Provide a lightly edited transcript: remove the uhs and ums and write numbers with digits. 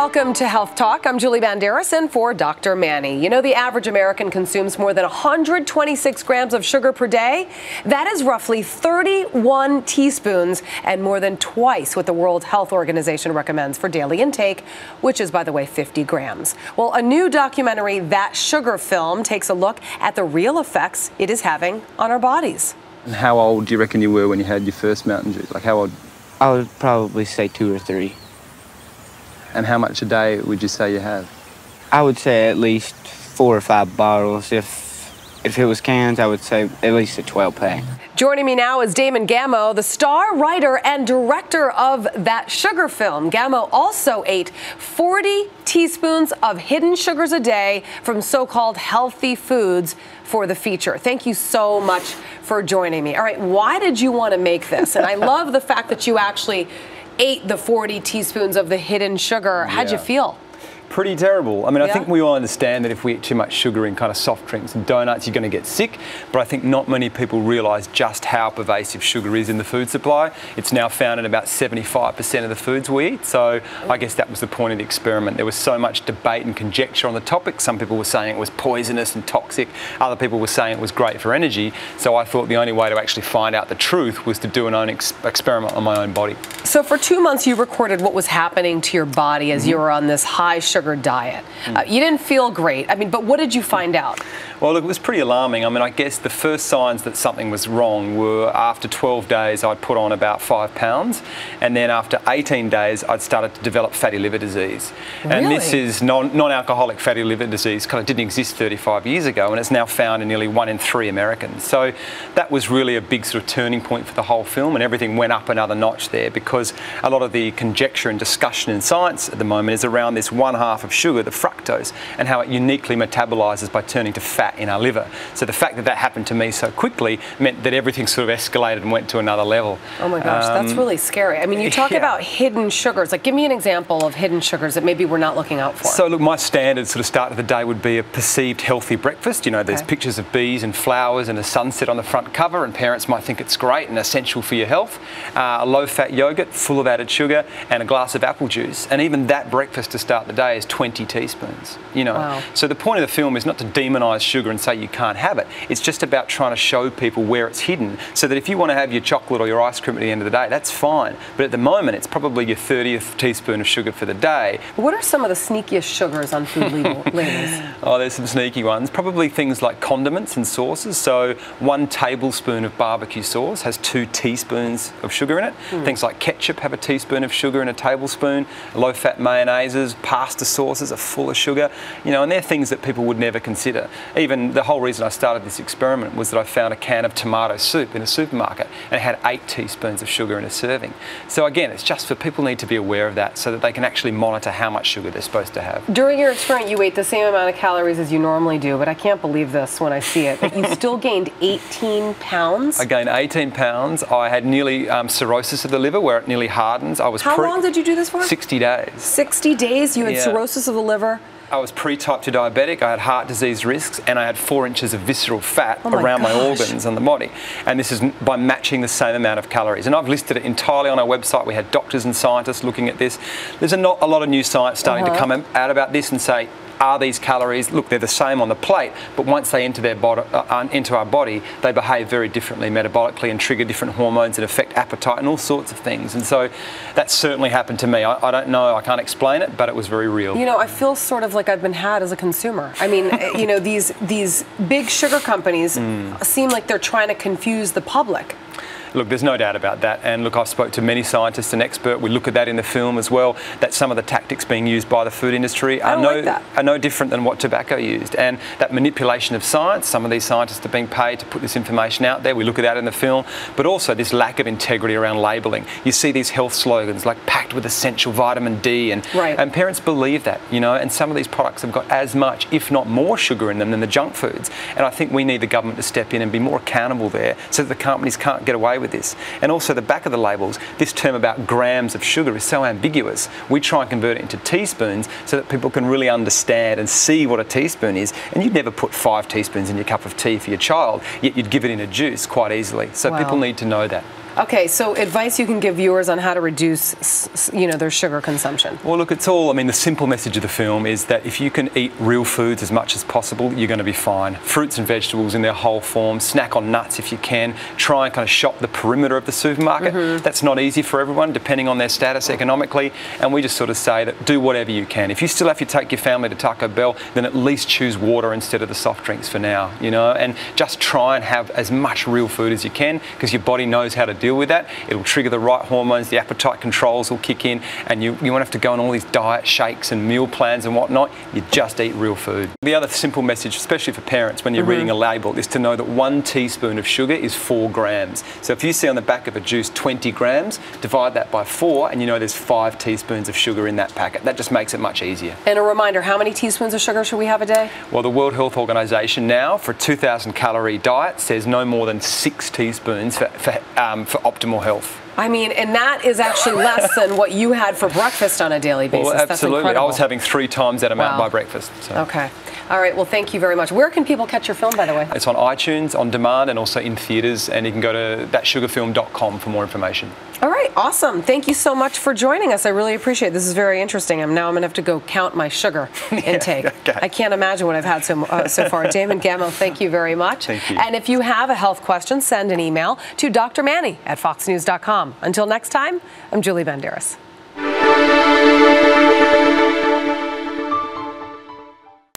Welcome to Health Talk. I'm Julie Banderas in for Dr. Manny. You know, the average American consumes more than 126 grams of sugar per day. That is roughly 31 teaspoons and more than twice what the World Health Organization recommends for daily intake, which is, by the way, 50 grams. Well, a new documentary, That Sugar Film, takes a look at the real effects it is having on our bodies. And how old do you reckon you were when you had your first Mountain Dew? Like how old? I would probably say 2 or 3. And how much a day would you say you have? I would say at least 4 or 5 bottles. If it was cans, I would say at least a 12-pack. Joining me now is Damon Gameau, the star writer and director of That Sugar Film. Gameau also ate 40 teaspoons of hidden sugars a day from so-called healthy foods for the feature. Thank you so much for joining me. All right, why did you want to make this? And I love the fact that you actually ate the 40 teaspoons of the hidden sugar. How'd you feel? Pretty terrible. I mean, I think we all understand that if we eat too much sugar in kind of soft drinks and donuts, you're going to get sick. But I think not many people realise just how pervasive sugar is in the food supply. It's now found in about 75% of the foods we eat. So I guess that was the point of the experiment. There was so much debate and conjecture on the topic. Some people were saying it was poisonous and toxic. Other people were saying it was great for energy. So I thought the only way to actually find out the truth was to do an own experiment on my own body. So for 2 months, you recorded what was happening to your body as you were on this high sugar diet. You didn't feel great. I mean, but what did you find out? Well, look, it was pretty alarming. I mean, I guess the first signs that something was wrong were after 12 days, I'd put on about 5 pounds. And then after 18 days, I'd started to develop fatty liver disease. Really? And this is non-alcoholic fatty liver disease, kind of didn't exist 35 years ago, and it's now found in nearly 1 in 3 Americans. So that was really a big sort of turning point for the whole film, and everything went up another notch there because a lot of the conjecture and discussion in science at the moment is around this 1/2 of sugar, the fructose, and how it uniquely metabolizes by turning to fat in our liver. So the fact that that happened to me so quickly meant that everything sort of escalated and went to another level. Oh my gosh, that's really scary. I mean, you talk about hidden sugars. Like, give me an example of hidden sugars that maybe we're not looking out for. So look, my standard sort of start of the day would be a perceived healthy breakfast. You know, there's pictures of bees and flowers and a sunset on the front cover, and parents might think it's great and essential for your health. A low-fat yogurt full of added sugar and a glass of apple juice. And even that breakfast to start the day is 20 teaspoons. You know, so the point of the film is not to demonise sugar and say you can't have it. It's just about trying to show people where it's hidden, so that if you want to have your chocolate or your ice cream at the end of the day, that's fine. But at the moment, it's probably your 30th teaspoon of sugar for the day. What are some of the sneakiest sugars on food labels? Oh, there's some sneaky ones. Probably things like condiments and sauces. So 1 tablespoon of barbecue sauce has 2 teaspoons of sugar in it. Things like ketchup have a teaspoon of sugar in a tablespoon. Low-fat mayonnaises, pasta sauces are full of sugar. You know, and they're things that people would never consider. Even the whole reason I started this experiment was that I found a can of tomato soup in a supermarket and it had 8 teaspoons of sugar in a serving. So again, it's just for people need to be aware of that so that they can actually monitor how much sugar they're supposed to have. During your experiment, you ate the same amount of calories as you normally do, but I can't believe this when I see it. You still gained 18 pounds? I gained 18 pounds. I had nearly cirrhosis of the liver where it nearly hardens. How long did you do this for? 60 days. 60 days? You had cirrhosis of the liver? I was pre-type 2 diabetic, I had heart disease risks, and I had 4 inches of visceral fat around my organs and the body. And this is by matching the same amount of calories. And I've listed it entirely on our website. We had doctors and scientists looking at this. There's a lot of new science starting to come out about this and say, are these calories, look, they're the same on the plate, but once they enter into our body, they behave very differently metabolically and trigger different hormones and affect appetite and all sorts of things. And so that certainly happened to me. I don't know, I can't explain it, but it was very real. You know, I feel sort of like I've been had as a consumer. I mean, you know, these big sugar companies seem like they're trying to confuse the public. Look, there's no doubt about that. And look, I've spoke to many scientists and experts. We look at that in the film as well, that some of the tactics being used by the food industry are no different than what tobacco used. And that manipulation of science, some of these scientists are being paid to put this information out there. We look at that in the film, but also this lack of integrity around labelling. You see these health slogans like packed with essential vitamin D, and parents believe that, you know, and some of these products have got as much, if not more sugar in them than the junk foods. And I think we need the government to step in and be more accountable there so that the companies can't get away with this. And also the back of the labels, this term about grams of sugar is so ambiguous. We try and convert it into teaspoons so that people can really understand and see what a teaspoon is. And you'd never put 5 teaspoons in your cup of tea for your child, yet you'd give it in a juice quite easily. So people need to know that. Okay, so advice you can give viewers on how to reduce, their sugar consumption. Well, look, it's all, the simple message of the film is that if you can eat real foods as much as possible, you're going to be fine. Fruits and vegetables in their whole form, snack on nuts if you can, try and kind of shop the perimeter of the supermarket. That's not easy for everyone, depending on their status economically, and we just sort of say that do whatever you can. If you still have to take your family to Taco Bell, then at least choose water instead of the soft drinks for now, and just try and have as much real food as you can, because your body knows how to deal with that. It'll trigger the right hormones, the appetite controls will kick in, and you won't have to go on all these diet shakes and meal plans and whatnot. You just eat real food. The other simple message, especially for parents when you're reading a label, is to know that 1 teaspoon of sugar is 4 grams. So if you see on the back of a juice 20 grams, divide that by 4 and there's 5 teaspoons of sugar in that packet. That just makes it much easier. And a reminder, how many teaspoons of sugar should we have a day? Well, the World Health Organization now, for a 2,000 calorie diet, says no more than 6 teaspoons for optimal health. And that is actually less than what you had for breakfast on a daily basis. Well, absolutely. That's I was having 3 times that amount by breakfast. So. Okay. All right. Well, thank you very much. Where can people catch your film, by the way? It's on iTunes, on demand, and also in theatres. And you can go to thatsugarfilm.com for more information. All right. Awesome. Thank you so much for joining us. I really appreciate it. This is very interesting. Now I'm going to have to go count my sugar intake. Okay. I can't imagine what I've had so far. Damon Gameau, thank you very much. Thank you. And if you have a health question, send an email to drmanny@foxnews.com. Until next time, I'm Julie Banderas.